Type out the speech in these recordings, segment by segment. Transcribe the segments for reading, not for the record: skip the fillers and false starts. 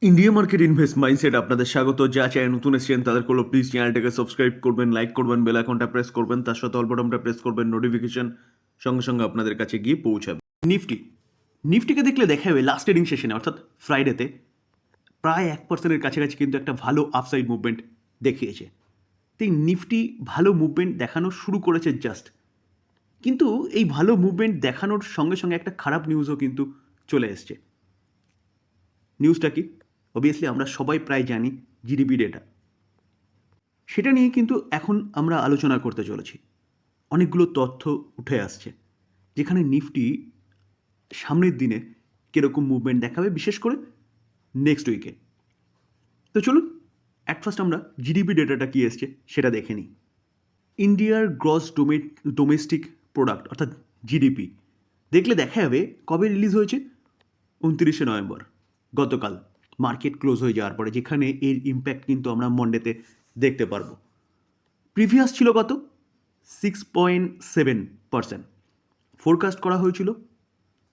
India market invest mindset আপনাদের স্বাগত। যা চ্যানেল নতুন এসেছেন তাদের হলো প্লিজ চ্যানেলটাকে সাবস্ক্রাইব করবেন, লাইক করবেন, বেল আইকনটা প্রেস করবেন, তার সাথে অল বাটনটা প্রেস করবেন, নোটিফিকেশন সঙ্গে সঙ্গে আপনাদের কাছে গিয়ে পৌঁছাবে। নিফটিকে দেখলে দেখা যাবে লাস্ট ট্রেডিং সেশনে অর্থাৎ ফ্রাইডেতে প্রায় 1%-এর কাছাকাছি কিন্তু একটা ভালো আপসাইড মুভমেন্ট দেখিয়েছে। তো এই নিফটি ভালো মুভমেন্ট দেখানো শুরু করেছে জাস্ট, কিন্তু এই ভালো মুভমেন্ট দেখানোর সঙ্গে সঙ্গে একটা খারাপ নিউজও কিন্তু চলে এসছে। নিউজটা কি? অবভিয়াসলি আমরা সবাই প্রায় জানি জিডিপি ডেটা। সেটা নিয়ে কিন্তু এখন আমরা আলোচনা করতে চলেছি। অনেকগুলো তথ্য উঠে আসছে যেখানে নিফটি সামনের দিনে কীরকম মুভমেন্ট দেখাবে, বিশেষ করে নেক্সট উইকে। তো চলুন অ্যাট ফার্স্ট আমরা জিডিপি ডেটাটা কী এসছে সেটা দেখে নিই। ইন্ডিয়ার গ্রস ডোমেস্টিক প্রোডাক্ট অর্থাৎ জিডিপি দেখলে দেখা যাবে কবে রিলিজ হয়েছে? 29শে নভেম্বর, গতকাল মার্কেট ক্লোজ হয়ে যাওয়ার পরে, যেখানে এর ইম্প্যাক্ট কিন্তু আমরা মন্ডেতে দেখতে পারবো। প্রিভিয়াস ছিল কত? 6.7%। ফোরকাস্ট করা হয়েছিল,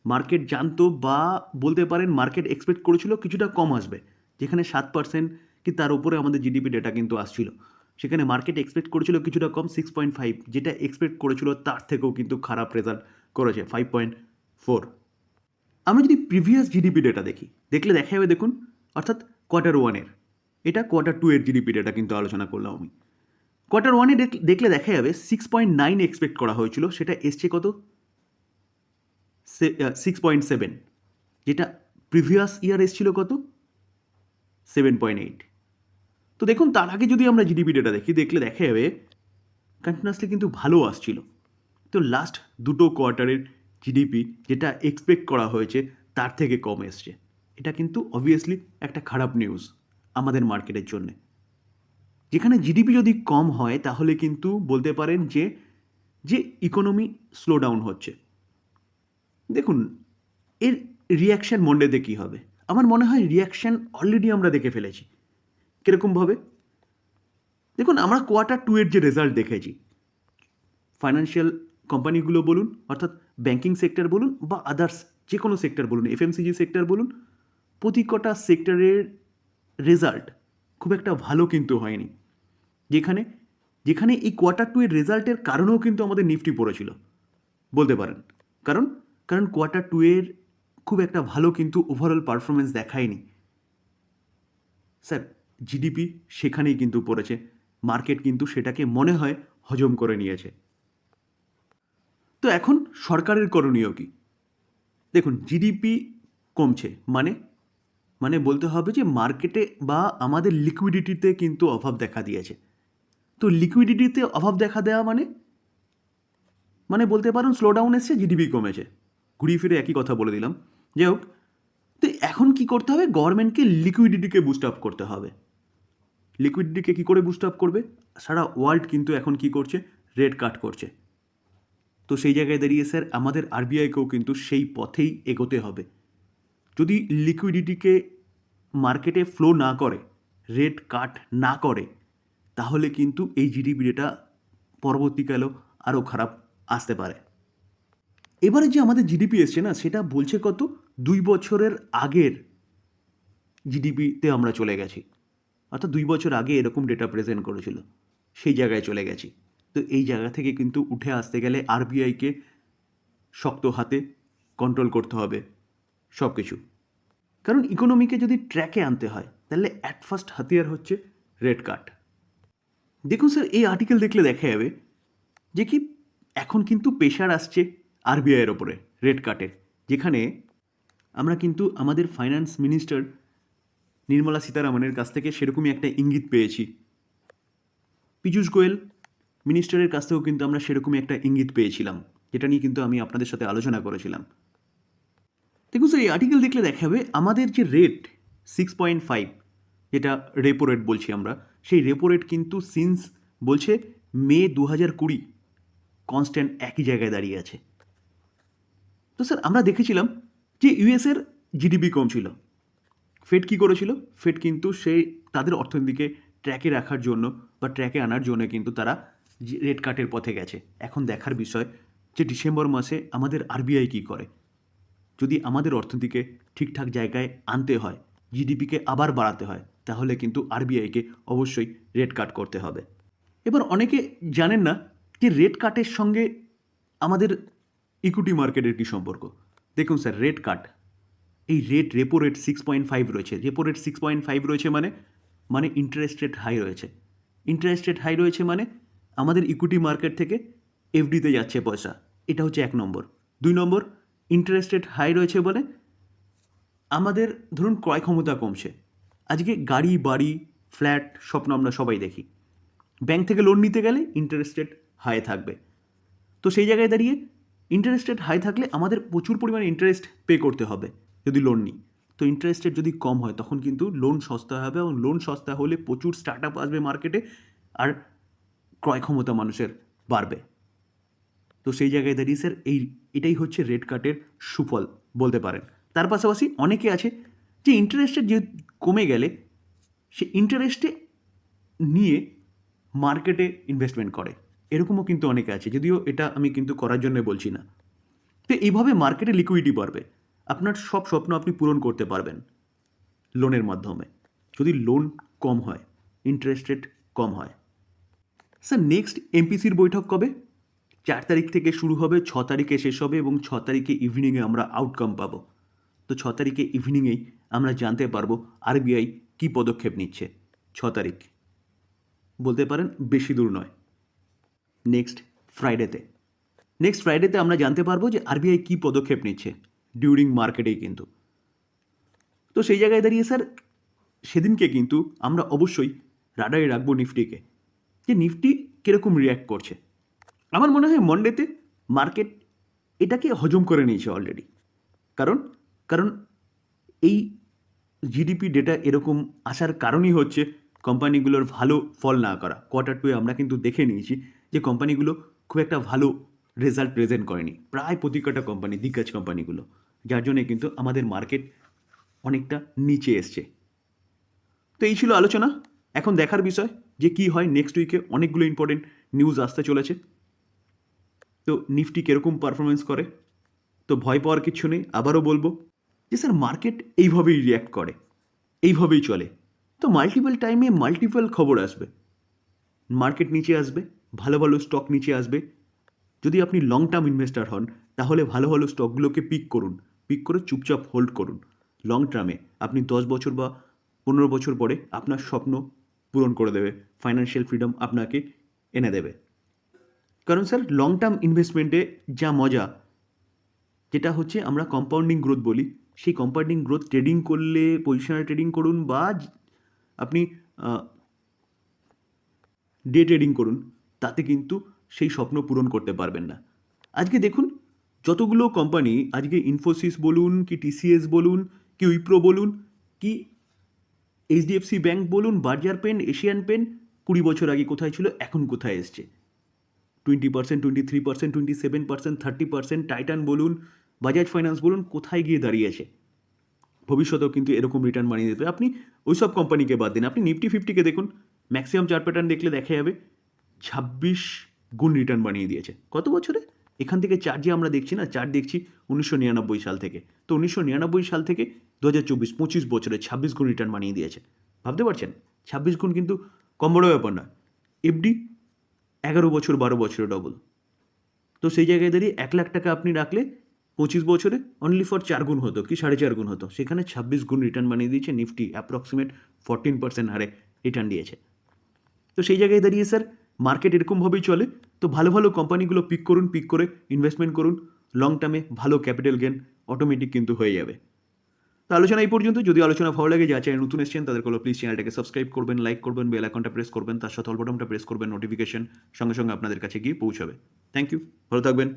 মার্কেট জানতো বা বলতে পারেন মার্কেট এক্সপেক্ট করেছিল কিছুটা কম আসবে, যেখানে 7% কি তার উপরে আমাদের জিডিপি ডেটা কিন্তু আসছিল। সেখানে মার্কেট এক্সপেক্ট করেছিল কিছুটা কম 6.5, যেটা এক্সপেক্ট করেছিল তার থেকেও কিন্তু খারাপ রেজাল্ট করেছে 5.4। আমরা যদি প্রিভিয়াস জিডিপি ডেটা দেখলে দেখা যাবে, দেখুন, অর্থাৎ কোয়ার্টার ওয়ানের, এটা কোয়ার্টার টু এর জিডিপি ডেটা কিন্তু আলোচনা করলাম আমি। কোয়ার্টার ওয়ানে দেখলে দেখা যাবে 6.9 এক্সপেক্ট করা হয়েছিল, সেটা এসছে কত? 6.7, যেটা প্রিভিয়াস ইয়ার এসছিল কত? 7.8। তো দেখুন, তার আগে যদি আমরা জিডিপি ডেটা দেখলে দেখা যাবে কন্টিনিউয়াসলি কিন্তু ভালো আসছিল। তো লাস্ট দুটো কোয়ার্টারের জিডিপি যেটা এক্সপেক্ট করা হয়েছে তার থেকে কম এসছে। এটা কিন্তু অবভিয়াসলি একটা খারাপ নিউজ আমাদের মার্কেটের জন্যে। যেখানে জিডিপি যদি কম হয় তাহলে কিন্তু বলতে পারেন যে ইকোনমি স্লো ডাউন হচ্ছে। দেখুন, এর রিয়াকশান মন্ডেতে কী হবে? আমার মনে হয় রিয়াকশান অলরেডি আমরা দেখে ফেলেছি। কীরকমভাবে? দেখুন, আমরা কোয়ার্টার টু এর যে রেজাল্ট দেখেছি, ফাইন্যান্সিয়াল কোম্পানিগুলো বলুন, অর্থাৎ ব্যাঙ্কিং সেক্টর বলুন বা আদার্স যে কোনো সেক্টর বলুন, এফএমসিজি সেক্টর বলুন, প্রতি কটা সেক্টরের রেজাল্ট খুব একটা ভালো কিন্তু হয়নি। যেখানে এই কোয়ার্টার টু এর রেজাল্টের কারণেও কিন্তু আমাদের নিফটি পড়েছিল বলতে পারেন। কারণ কোয়ার্টার টু এর খুব একটা ভালো কিন্তু ওভারঅল পারফরমেন্স দেখায়নি স্যার। জিডিপি সেখানেই কিন্তু পড়েছে, মার্কেট কিন্তু সেটাকে মনে হয় হজম করে নিয়েছে। তো এখন সরকারের করণীয় কী? দেখুন, জিডিপি কমছে মানে বলতে হবে যে মার্কেটে বা আমাদের লিকুইডিটিতে কিন্তু অভাব দেখা দিয়েছে। তো লিকুইডিটিতে অভাব দেখা দেওয়া মানে বলতে পারেন স্লো ডাউন এসছে, জিডিপি কমেছে। ঘুরিয়ে ফিরে একই কথা বলে দিলাম। যাই হোক, তো এখন কি করতে হবে? গভর্নমেন্টকে লিকুইডিটিকে বুস্ট আপ করতে হবে। লিকুইডিটিকে কী করে বুস্ট আপ করবে? সারা ওয়ার্ল্ড কিন্তু এখন কি করছে? রেট কাট করছে। তো সেই জায়গায় দাঁড়িয়ে স্যার আমাদের আরবিআইকেও কিন্তু সেই পথেই এগোতে হবে। যদি লিকুইডিটিকে মার্কেটে ফ্লো না করে, রেট কাট না করে, তাহলে কিন্তু এই জিডিপি ডেটা পরবর্তীকালেও আরও খারাপ আসতে পারে। এবারে যে আমাদের জিডিপি এসছে না, সেটা বলছে কত? 2 বছরের আগের জিডিপিতে আমরা চলে গেছি। অর্থাৎ 2 বছর আগে এরকম ডেটা প্রেজেন্ট করেছিল, সেই জায়গায় চলে গেছি। তো এই জায়গা থেকে কিন্তু উঠে আসতে গেলে আরবিআইকে শক্ত হাতে কন্ট্রোল করতে হবে সব কিছু। কারণ ইকোনমিকে যদি ট্র্যাকে আনতে হয় তাহলে অ্যাট ফার্স্ট হাতিয়ার হচ্ছে রেট কাট। দেখুন স্যার, এই আর্টিকেল দেখলে দেখা যাবে যে কি এখন কিন্তু প্রেশার আসছে আরবিআইয়ের ওপরে রেট কাটের, যেখানে আমরা কিন্তু আমাদের ফাইন্যান্স মিনিস্টার নির্মলা সীতারামনের কাছ থেকে সেরকমই একটা ইঙ্গিত পেয়েছি। পীযূষ গোয়েল মিনিস্টারের কাছ থেকেও কিন্তু আমরা সেরকমই একটা ইঙ্গিত পেয়েছিলাম, যেটা নিয়ে কিন্তু আমি আপনাদের সাথে আলোচনা করেছিলাম। দেখুন স্যার, এই আর্টিকেল দেখলে দেখা যাবে আমাদের যে রেট 6.5, যেটা রেপো রেট বলছি আমরা, সেই রেপো রেট কিন্তু সিন্স বলছে মে 2020 কনস্ট্যান্ট একই জায়গায় দাঁড়িয়ে আছে। তো স্যার আমরা দেখেছিলাম যে ইউএসের জিডিপি কম ছিল। ফেড কী করেছিল? ফেড কিন্তু সেই তাদের অর্থনীতিকে ট্র্যাকে রাখার জন্য বা ট্র্যাকে আনার জন্য কিন্তু তারা রেট কাটের পথে গেছে। এখন দেখার বিষয় যে ডিসেম্বর মাসে আমাদের আরবিআই কী করে। যদি আমাদের অর্থনীতিকে ঠিকঠাক জায়গায় আনতে হয় জিডিপিকে আবার বাড়াতে হয়, তাহলে কিন্তু আরবিআইকে অবশ্যই রেট কাট করতে হবে। এবার অনেকে জানেন না যে রেট কাটের সঙ্গে আমাদের ইকুইটি মার্কেটের কী সম্পর্ক। দেখুন স্যার, রেট কাট, এই রেপো রেট 6.5 রয়েছে, রেপো রেট 6.5 রয়েছে মানে ইন্টারেস্ট রেট হাই রয়েছে। ইন্টারেস্ট রেট হাই রয়েছে মানে আমাদের ইকুইটি মার্কেট থেকে এফডিতে যাচ্ছে পয়সা, এটা হচ্ছে 1 নম্বর। 2 নম্বর, ইন্টারেস্ট রেট হাই রয়েছে বলে আমাদের ধরুন ক্রয় ক্ষমতা কমছে। আজকে গাড়ি, বাড়ি, ফ্ল্যাট স্বপ্ন আমরা সবাই দেখি। ব্যাংক থেকে লোন নিতে গেলে ইন্টারেস্ট রেট হাই থাকবে। তো সেই জায়গায় দাঁড়িয়ে ইন্টারেস্ট রেট হাই থাকলে আমাদের প্রচুর পরিমাণে ইন্টারেস্ট পে করতে হবে যদি লোন নিই। তো ইন্টারেস্ট রেট যদি কম হয় তখন কিন্তু লোন সস্তা হবে, এবং লোন সস্তা হলে প্রচুর স্টার্ট আপ আসবে মার্কেটে, আর ক্রয় ক্ষমতা মানুষের বাড়বে। তো সেই জায়গায় দাঁড়িয়ে স্যার এটাই হচ্ছে রেট কাটের সুফল বলতে পারেন। তার পাশাপাশি অনেকে আছে যে ইন্টারেস্ট রেট যে কমে গেলে সে ইন্টারেস্টে নিয়ে মার্কেটে ইনভেস্টমেন্ট করে, এরকমও কিন্তু অনেকে আছে, যদিও এটা আমি কিন্তু করার জন্য বলছি না। তো এইভাবে মার্কেটে লিকুইডিটি বাড়বে, আপনার সব স্বপ্ন আপনি পূরণ করতে পারবেন লোনের মাধ্যমে, যদি লোন কম হয়, ইন্টারেস্ট রেট কম হয়। স্যার নেক্সট এমপিসির বৈঠক কবে? 4 তারিখ থেকে শুরু হবে, 6 তারিখে শেষ হবে, এবং 6 তারিখে ইভিনিংয়ে আমরা আউটকাম পাবো। তো 6 তারিখে ইভিনিংয়েই আমরা জানতে পারবো আরবিআই কী পদক্ষেপ নিচ্ছে। 6 তারিখ বলতে পারেন বেশি দূর নয়, নেক্সট ফ্রাইডেতে আমরা জানতে পারবো যে আরবিআই কী পদক্ষেপ নিচ্ছে ডিউরিং মার্কেটেই কিন্তু। তো সেই জায়গায় দাঁড়িয়ে স্যার সেদিনকে কিন্তু আমরা অবশ্যই রাডারে রাখবো নিফটিকে, যে নিফটি কীরকম রিয়্যাক্ট করছে। আমার মনে হয় মন্ডেতে মার্কেট এটাকে হজম করে নিয়েছে অলরেডি, কারণ এই জিডিপি ডেটা এরকম আসার কারণই হচ্ছে কোম্পানিগুলোর ভালো ফল না করা। Q2 আমরা কিন্তু দেখে নিয়েছি যে কোম্পানিগুলো খুব একটা ভালো রেজাল্ট প্রেজেন্ট করেনি, প্রায় প্রতিকটা কোম্পানি, দিগ্গজ কোম্পানিগুলো, যার জন্যে কিন্তু আমাদের মার্কেট অনেকটা নিচে এসছে। তো এই ছিল আলোচনা। এখন দেখার বিষয় যে কি হয় নেক্সট উইকে। অনেকগুলো ইম্পর্টেন্ট নিউজ আসতে চলেছে, তো নিফটি কীরকম পারফরমেন্স করে। তো ভয় পাওয়ার কিছু নেই, আবারও বলবো যে স্যার মার্কেট এইভাবেই রিয়্যাক্ট করে, এইভাবেই চলে। তো মাল্টিপল টাইমে মাল্টিপল খবর আসবে, মার্কেট নিচে আসবে, ভালো ভালো স্টক নিচে আসবে। যদি আপনি লং টার্ম ইনভেস্টার হন তাহলে ভালো ভালো স্টকগুলোকে পিক করে চুপচাপ হোল্ড করুন। লং টার্মে আপনি 10 বছর বা 15 বছর পরে আপনার স্বপ্ন পূরণ করে দেবে, ফাইন্যান্সিয়াল ফ্রিডম আপনাকে এনে দেবে। কারণ স্যার লং টার্ম ইনভেস্টমেন্টে যা মজা, যেটা হচ্ছে আমরা কম্পাউন্ডিং গ্রোথ বলি, সেই কম্পাউন্ডিং গ্রোথ ট্রেডিং করলে, পজিশনাল ট্রেডিং করুন বা আপনি ডে ট্রেডিং করুন, তাতে কিন্তু সেই স্বপ্ন পূরণ করতে পারবেন না। আজকে দেখুন যতগুলো কোম্পানি, আজকে ইনফোসিস বলুন কি টিসিএস বলুন কি উইপ্রো বলুন কি এইচডিএফসি ব্যাংক বলুন, বার্জার পেন, এশিয়ান পেন, 20 বছর আগে কোথায় ছিল এখন কোথায় এসছে, 20%, 23%, 27%, 30%, টাইটান বলুন, বাজাজ ফাইন্যান্স বলুন, কোথায় গিয়ে দাঁড়িয়েছে। ভবিষ্যতেও কিন্তু এরকম রিটার্ন বানিয়ে দেবে। আপনি ওই সব কোম্পানিকে বাদ দিন, আপনি নিফটি 50কে দেখুন, ম্যাক্সিমাম চার্ট প্যাটার্ন দেখলে দেখা যাবে 26 গুণ রিটার্ন বানিয়ে দিয়েছে। কত বছরে? এখান থেকে চার্ট যে আমরা দেখছি না, চার্ট দেখছি 1999 সাল থেকে। তো 1999 সাল থেকে 2024, 25 বছরে 26 গুণ রিটার্ন বানিয়ে দিয়েছে। ভাবতে পারছেন? 26 গুণ কিন্তু কম বড় ব্যাপার না। এফডি 11 বছর, 12 বছরে ডবল। তো সেই জায়গায় দাঁড়িয়ে 1 লাখ টাকা আপনি রাখলে 25 বছরে অনলি ফর 4 গুণ হতো কি 4.5 গুণ হতো, সেখানে 26 গুণ রিটার্ন বানিয়ে দিয়েছে নিফটি, অ্যাপ্রক্সিমেট 14% হারে রিটার্ন দিয়েছে। তো সেই জায়গায় দাঁড়িয়ে স্যার মার্কেট এরকমভাবেই চলে। তো ভালো ভালো কোম্পানিগুলো পিক করে ইনভেস্টমেন্ট করুন, লং টার্মে ভালো ক্যাপিটাল গেন অটোমেটিক কিন্তু হয়ে যাবে। তো আলোচনা এই পর্যন্ত। যদি আলোচনা ভালো লাগে, যা চ্যানেল নতুন এসেছেন তাদের প্লিজ চ্যানেলটাকে সাবস্ক্রাইব করবেন, লাইক করবেন, বেল আইকনটা প্রেস করবেন, তার সাথে অল বাটনটা প্রেস করবেন, নোটিফিকেশন সঙ্গে সঙ্গে আপনাদের কাছে গিয়ে পৌঁছাবে। থ্যাংক ইউ, ভালো থাকবেন।